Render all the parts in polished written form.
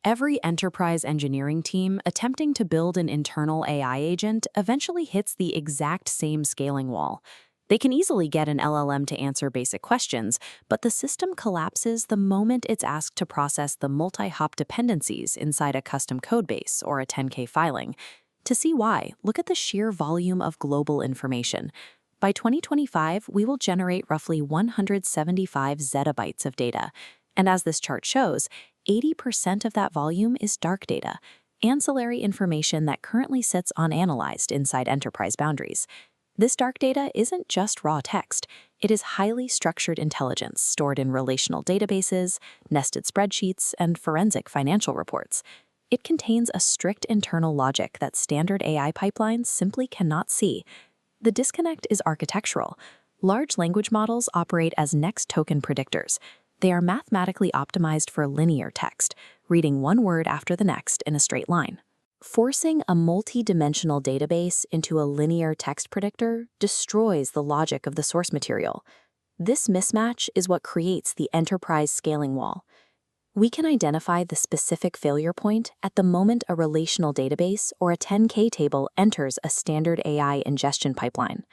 Every enterprise engineering team attempting to build an internal AI agent eventually hits the exact same scaling wall. They can easily get an LLM to answer basic questions, but the system collapses the moment it's asked to process the multi-hop dependencies inside a custom codebase or a 10K filing. To see why, look at the sheer volume of global information. By 2025, we will generate roughly 175 zettabytes of data. And as this chart shows, 80% of that volume is dark data, ancillary information that currently sits unanalyzed inside enterprise boundaries. This dark data isn't just raw text. It is highly structured intelligence stored in relational databases, nested spreadsheets, and forensic financial reports. It contains a strict internal logic that standard AI pipelines simply cannot see. The disconnect is architectural. Large language models operate as next token predictors. They are mathematically optimized for linear text, reading one word after the next in a straight line. Forcing a multi-dimensional database into a linear text predictor destroys the logic of the source material. This mismatch is what creates the enterprise scaling wall. We can identify the specific failure point at the moment a relational database or a 10K table enters a standard AI ingestion pipeline.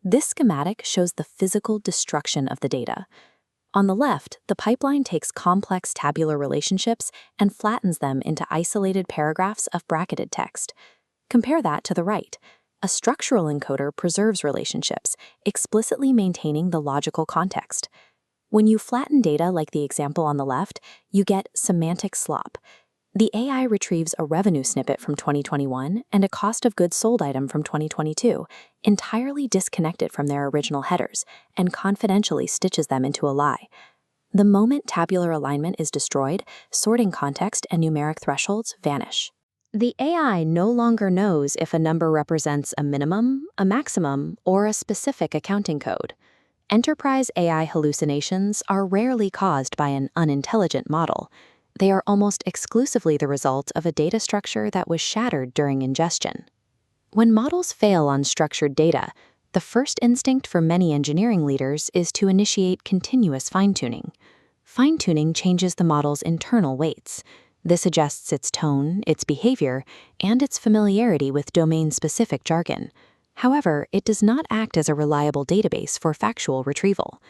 This schematic shows the physical destruction of the data. On the left, the pipeline takes complex tabular relationships and flattens them into isolated paragraphs of bracketed text. Compare that to the right. A structural encoder preserves relationships, explicitly maintaining the logical context. When you flatten data like the example on the left, you get semantic slop. The AI retrieves a revenue snippet from 2021 and a cost of goods sold item from 2022, entirely disconnected from their original headers, and confidentially stitches them into a lie. The moment tabular alignment is destroyed, sorting context and numeric thresholds vanish. The AI no longer knows if a number represents a minimum, a maximum, or a specific accounting code. Enterprise AI hallucinations are rarely caused by an unintelligent model. They are almost exclusively the result of a data structure that was shattered during ingestion. When models fail on structured data, the first instinct for many engineering leaders is to initiate continuous fine-tuning. Fine-tuning changes the model's internal weights. This adjusts its tone, its behavior, and its familiarity with domain-specific jargon. However, it does not act as a reliable database for factual retrieval.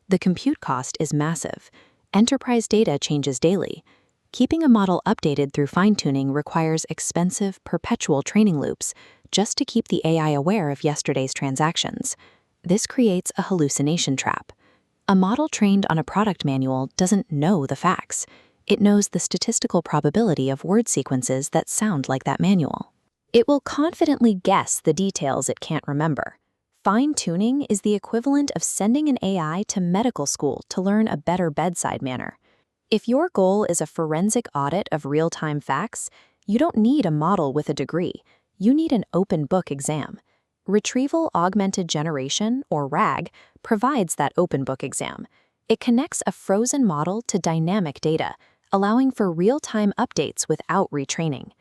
The compute cost is massive. Enterprise data changes daily. Keeping a model updated through fine-tuning requires expensive, perpetual training loops just to keep the AI aware of yesterday's transactions. This creates a hallucination trap. A model trained on a product manual doesn't know the facts. It knows the statistical probability of word sequences that sound like that manual. It will confidently guess the details it can't remember. Fine-tuning is the equivalent of sending an AI to medical school to learn a better bedside manner. If your goal is a forensic audit of real-time facts, you don't need a model with a degree. You need an open book exam. Retrieval Augmented Generation, or RAG, provides that open book exam. It connects a frozen model to dynamic data, allowing for real-time updates without retraining.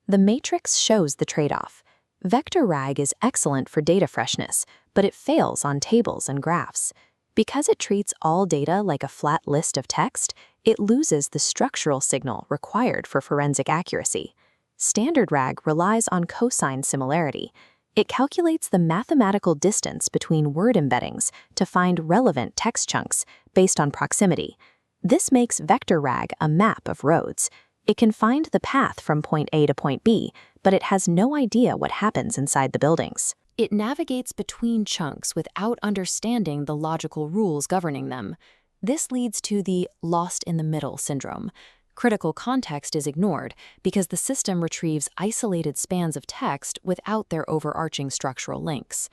The matrix shows the trade-off. Vector RAG is excellent for data freshness, but it fails on tables and graphs. Because it treats all data like a flat list of text, it loses the structural signal required for forensic accuracy. Standard RAG relies on cosine similarity. It calculates the mathematical distance between word embeddings to find relevant text chunks based on proximity. This makes vector RAG a map of roads. It can find the path from point A to point B, but it has no idea what happens inside the buildings. It navigates between chunks without understanding the logical rules governing them. This leads to the lost-in-the-middle syndrome. Critical context is ignored because the system retrieves isolated spans of text without their overarching structural links.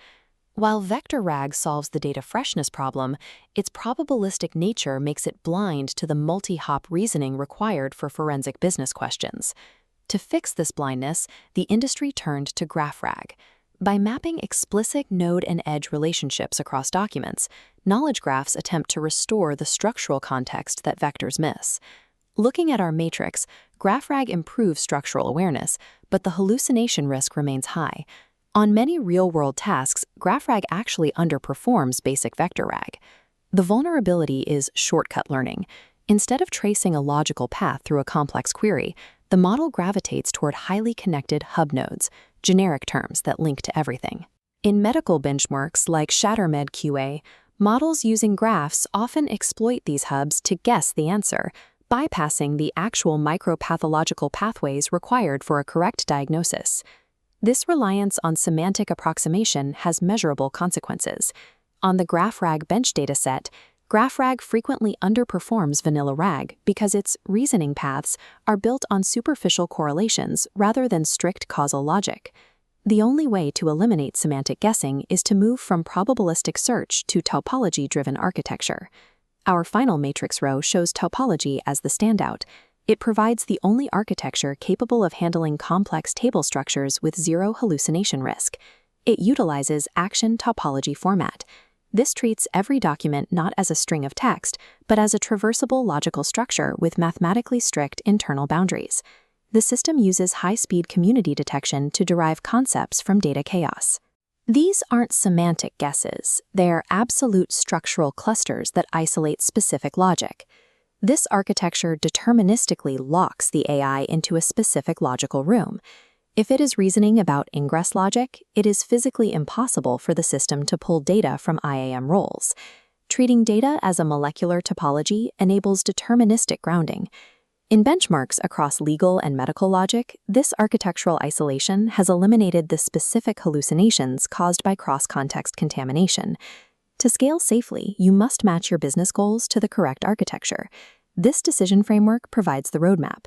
While vector RAG solves the data freshness problem, its probabilistic nature makes it blind to the multi-hop reasoning required for forensic business questions. To fix this blindness, the industry turned to graph RAG. By mapping explicit node and edge relationships across documents, knowledge graphs attempt to restore the structural context that vectors miss. Looking at our matrix, GraphRag improves structural awareness, but the hallucination risk remains high. On many real-world tasks, GraphRag actually underperforms basic vector RAG. The vulnerability is shortcut learning. Instead of tracing a logical path through a complex query, the model gravitates toward highly connected hub nodes, generic terms that link to everything. In medical benchmarks like ShatterMed QA, models using graphs often exploit these hubs to guess the answer, bypassing the actual micropathological pathways required for a correct diagnosis. This reliance on semantic approximation has measurable consequences. On the GraphRag bench dataset, GraphRag frequently underperforms vanilla RAG because its reasoning paths are built on superficial correlations rather than strict causal logic. The only way to eliminate semantic guessing is to move from probabilistic search to topology-driven architecture. Our final matrix row shows topology as the standout. It provides the only architecture capable of handling complex table structures with zero hallucination risk. It utilizes action topology format. This treats every document not as a string of text, but as a traversable logical structure with mathematically strict internal boundaries. The system uses high-speed community detection to derive concepts from data chaos. These aren't semantic guesses, they're absolute structural clusters that isolate specific logic. This architecture deterministically locks the AI into a specific logical room. If it is reasoning about ingress logic, it is physically impossible for the system to pull data from IAM roles. Treating data as a molecular topology enables deterministic grounding. In benchmarks across legal and medical logic, this architectural isolation has eliminated the specific hallucinations caused by cross-context contamination. To scale safely, you must match your business goals to the correct architecture. This decision framework provides the roadmap.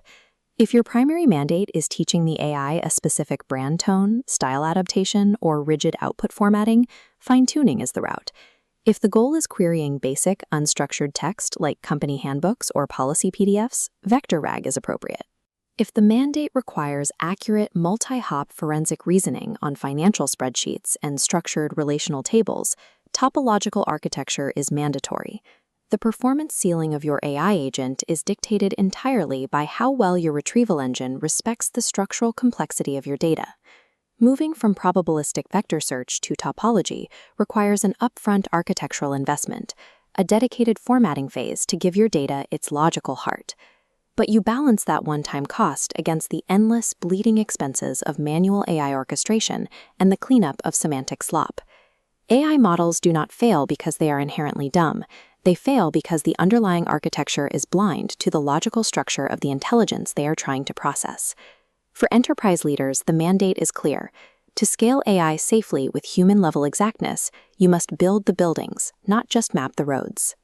If your primary mandate is teaching the AI a specific brand tone, style adaptation, or rigid output formatting, fine-tuning is the route. If the goal is querying basic, unstructured text like company handbooks or policy PDFs, vector RAG is appropriate. If the mandate requires accurate multi-hop forensic reasoning on financial spreadsheets and structured relational tables, topological architecture is mandatory. The performance ceiling of your AI agent is dictated entirely by how well your retrieval engine respects the structural complexity of your data. Moving from probabilistic vector search to topology requires an upfront architectural investment, a dedicated formatting phase to give your data its logical heart. But you balance that one-time cost against the endless, bleeding expenses of manual AI orchestration and the cleanup of semantic slop. AI models do not fail because they are inherently dumb. They fail because the underlying architecture is blind to the logical structure of the intelligence they are trying to process. For enterprise leaders, the mandate is clear. To scale AI safely with human-level exactness, you must build the buildings, not just map the roads.